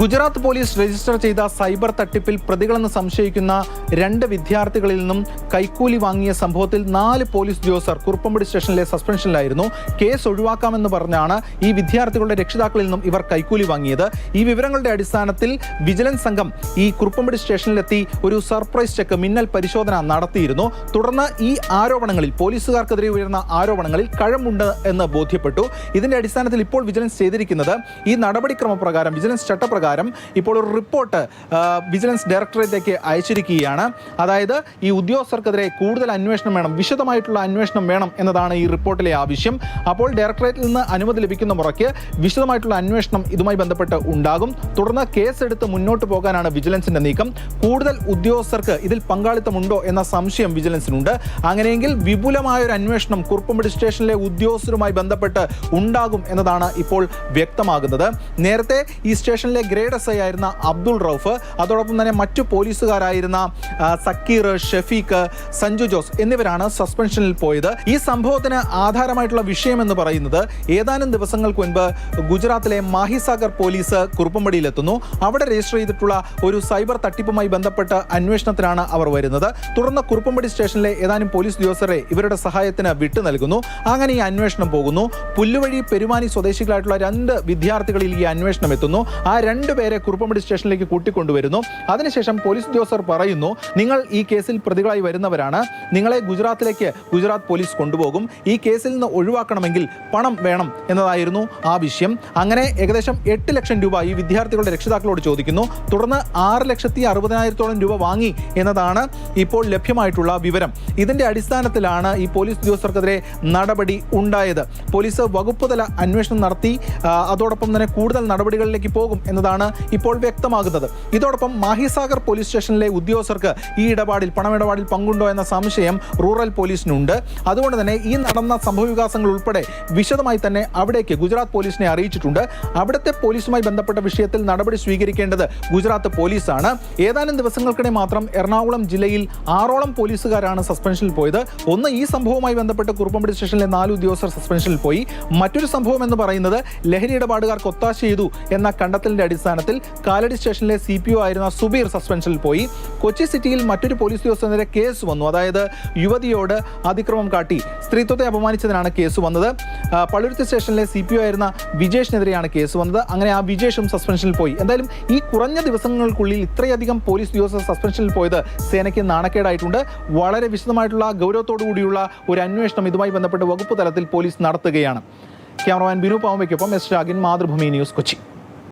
Gujarat police register ചെയ്ത cyber തട്ടിപ്പിൽ പ്രതികളെന്ന് സംശയിക്കുന്ന 2 വിദ്യാർത്ഥികളിൽ നിന്നും കൈക്കൂലി വാങ്ങിയ സംഭവത്തിൽ 4 പോലീസ് ഉദ്യോഗസ്ഥർ കുറുപ്പംപടി സ്റ്റേഷനിലെ സസ്പെൻഷനിലായിരുന്നു. കേസ് ഒഴിവാക്കാമെന്ന് പറഞ്ഞാണ് ഈ വിദ്യാർത്ഥികളുടെ രക്ഷിതാക്കളിൽ നിന്നും ഇവർ കൈക്കൂലി വാങ്ങിയത്. ഈ വിവരങ്ങളുടെ അടിസ്ഥാനത്തിൽ വിജിലൻസ് സംഘം ഈ കുറുപ്പംപടി സ്റ്റേഷനിലെത്തി ഒരു സർപ്രൈസ് ചെക്ക് മിന്നൽ പരിശോധന നടത്തിയിരുന്നു. തുടർന്ന് ഈ ആരോപണങ്ങളിൽ പോലീസുകാർക്കെതിരെ ഉയർന്ന ആരോപണങ്ങളിൽ കഴമ്പുണ്ട് എന്ന് ബോധ്യപ്പെട്ടു. ഇതിന്റെ അടിസ്ഥാനത്തിൽ ഇപ്പോൾ വിജിലൻസ് ചെയ്തിരിക്കുന്നത് ഈ നടപടിക്രമപ്രകാരം വിജിലൻസ് ചട്ടപ്രകാരം ഇപ്പോൾ ഒരു റിപ്പോർട്ട് വിജിലൻസ് ഡയറക്ടറേറ്റിലേക്ക് അയച്ചിരിക്കുകയാണ്. അതായത് ഈ ഉദ്യോഗസ്ഥർക്കെതിരെ കൂടുതൽ അന്വേഷണം വേണം, വിശദമായിട്ടുള്ള അന്വേഷണം വേണം എന്നതാണ് ഈ റിപ്പോർട്ടിലെ ആവശ്യം. അപ്പോൾ ഡയറക്ടറേറ്റിൽ നിന്ന് അനുമതി ലഭിക്കുന്ന മുറയ്ക്ക് വിശദമായിട്ടുള്ള അന്വേഷണം ഇതുമായി ബന്ധപ്പെട്ട് ഉണ്ടാകും. തുടർന്ന് കേസെടുത്ത് മുന്നോട്ട് പോകാനാണ് വിജിലൻസിന്റെ നീക്കം. കൂടുതൽ ഉദ്യോഗസ്ഥർക്ക് ഇതിൽ പങ്കാളിത്തമുണ്ടോ എന്ന സംശയം വിജിലൻസിനുണ്ട്. അങ്ങനെയെങ്കിൽ വിപുലമായൊരു അന്വേഷണം കുറുപ്പംപടി സ്റ്റേഷനിലെ ഉദ്യോഗസ്ഥരുമായി ബന്ധപ്പെട്ട് ഉണ്ടാകും എന്നതാണ് ഇപ്പോൾ വ്യക്തമാകുന്നത്. നേരത്തെ ഈ സ്റ്റേഷനിലെ ഗ്രേഡ് എസ് ഐ ആയിരുന്ന അബ്ദുൾ റൌഫ്, അതോടൊപ്പം തന്നെ മറ്റു പോലീസുകാരായിരുന്ന സക്കീർ, ഷഫീഖ്, സഞ്ജു ജോസ് എന്നിവരാണ് സസ്പെൻഷനിൽ പോയത്. ഈ സംഭവത്തിന് ആധാരമായിട്ടുള്ള വിഷയം എന്ന് പറയുന്നത് ഏതാനും ദിവസങ്ങൾക്ക് മുൻപ് ഗുജറാത്തിലെ മാഹിസാഗർ പോലീസ് കുറുപ്പംപടിയിലെത്തുന്നു. അവിടെ രജിസ്റ്റർ ചെയ്തിട്ടുള്ള ഒരു സൈബർ തട്ടിപ്പുമായി ബന്ധപ്പെട്ട അന്വേഷണത്തിനാണ് അവർ വരുന്നത്. തുടർന്ന് കുറുപ്പംപടി സ്റ്റേഷനിലെ ഏതാനും പോലീസ് ഉദ്യോഗസ്ഥരെ ഇവരുടെ സഹായത്തിന് വിട്ടു നൽകുന്നു. അങ്ങനെ ഈ അന്വേഷണം പോകുന്നു. പുല്ലുവഴി പെരുമാനി സ്വദേശികളായിട്ടുള്ള 2 വിദ്യാർത്ഥികളിൽ ഈ അന്വേഷണം എത്തുന്നു. ആ 2 പേരെ കുറുപ്പംപടി സ്റ്റേഷനിലേക്ക് കൂട്ടിക്കൊണ്ടുവരുന്നു. അതിനുശേഷം പോലീസ് ഉദ്യോഗസ്ഥർ പറയുന്നു, നിങ്ങൾ ഈ കേസിൽ പ്രതികളായി വരുന്നവരാണ്, നിങ്ങളെ ഗുജറാത്ത് പോലീസ് കൊണ്ടുപോകും, ഈ കേസിൽ നിന്ന് ഒഴിവാക്കണമെങ്കിൽ പണം വേണം എന്നതായിരുന്നു ആവശ്യം. അങ്ങനെ ഏകദേശം 8 ലക്ഷം രൂപ ഈ വിദ്യാർത്ഥികളുടെ രക്ഷിതാക്കളോട് ചോദിക്കുന്നു. തുടർന്ന് 6,60,000 രൂപ വാങ്ങി എന്നതാണ് ഇപ്പോൾ ലഭ്യമായിട്ടുള്ള വിവരം. ഇതിന്റെ അടിസ്ഥാനത്തിലാണ് ഈ പോലീസ് ഉദ്യോഗസ്ഥർക്കെതിരെ നടപടി ഉണ്ടായത്. പോലീസ് വകുപ്പ് തല അന്വേഷണം നടത്തി അതോടൊപ്പം തന്നെ കൂടുതൽ നടപടികളിലേക്ക് പോകും എന്നതാണ് ഇപ്പോൾ വ്യക്തമാകുന്നത്. ഇതോടൊപ്പം മാഹിസാഗർ പോലീസ് സ്റ്റേഷനിലെ ഉദ്യോഗസ്ഥർക്ക് ഈ പണമിടപാടിൽ പങ്കുണ്ടോ എന്ന സംശയം റൂറൽ പോലീസിനുണ്ട്. അതുകൊണ്ട് തന്നെ ഈ നടന്ന സംഭവവികാസങ്ങൾ ഉൾപ്പെടെ വിശദമായി തന്നെ അവിടേക്ക് ഗുജറാത്ത് പോലീസിനെ അറിയിച്ചിട്ടുണ്ട്. അവിടുത്തെ പോലീസുമായി ബന്ധപ്പെട്ട വിഷയത്തിൽ നടപടി സ്വീകരിക്കേണ്ടത് ഗുജറാത്ത് പോലീസാണ്. ഏതാനും ദിവസങ്ങൾക്കിടെ മാത്രം എറണാകുളം ജില്ലയിൽ 6ഓളം പോലീസുകാരാണ് സസ്പെൻഷനിൽ പോയത്. ഒന്ന് ഈ സംഭവവുമായി ബന്ധപ്പെട്ട് കുറുപ്പംപടി സ്റ്റേഷനിലെ 4 ഉദ്യോഗസ്ഥർ സസ്പെൻഷനിൽ പോയി. മറ്റൊരു സംഭവം എന്ന് പറയുന്നത് ലഹരി ഇടപാടുകാർക്ക് ഒത്താശ ചെയ്തു എന്ന കണ്ടെത്തലിന്റെ അടിസ്ഥാനത്തിൽ കാലടി സ്റ്റേഷനിലെ CPO ആയിരുന്ന സുബീർ സസ്പെൻഷനിൽ പോയി. കൊച്ചി സിറ്റിയിൽ മറ്റൊരു പോലീസ് ഉദ്യോഗസ്ഥനെതിരെ കേസ് വന്നു. അതായത് യുവതിയോട് അതിക്രമം കാട്ടി സ്ത്രീത്വത്തെ അപമാനിച്ചതിനാണ് കേസ് വന്നത്. പള്ളുരുത്തി സ്റ്റേഷനിലെ CPO ആയിരുന്ന വിജേഷിനെതിരെയാണ് കേസ് വന്നത്. അങ്ങനെ ആ വിജേഷും സസ്പെൻഷനിൽ പോയി. എന്തായാലും ഈ കുറഞ്ഞ ദിവസങ്ങൾക്കുള്ളിൽ ഇത്രയധികം പോലീസ് ഉദ്യോഗസ്ഥർ സസ്പെൻഷനിൽ പോയത് സേനയ്ക്ക് നാണക്കേടായിട്ടുണ്ട്. വളരെ വിശദമായിട്ടുള്ള ഗൗരവത്തോടു കൂടിയുള്ള ഒരു അന്വേഷണം ഇതുമായി ബന്ധപ്പെട്ട് വകുപ്പ് തലത്തിൽ പോലീസ് നടത്തുകയാണ്. ക്യാമറമാൻ ബിനു പാവയ്ക്കൊപ്പം എസ് രാഗിൻ, മാതൃഭൂമി ന്യൂസ്, കൊച്ചി.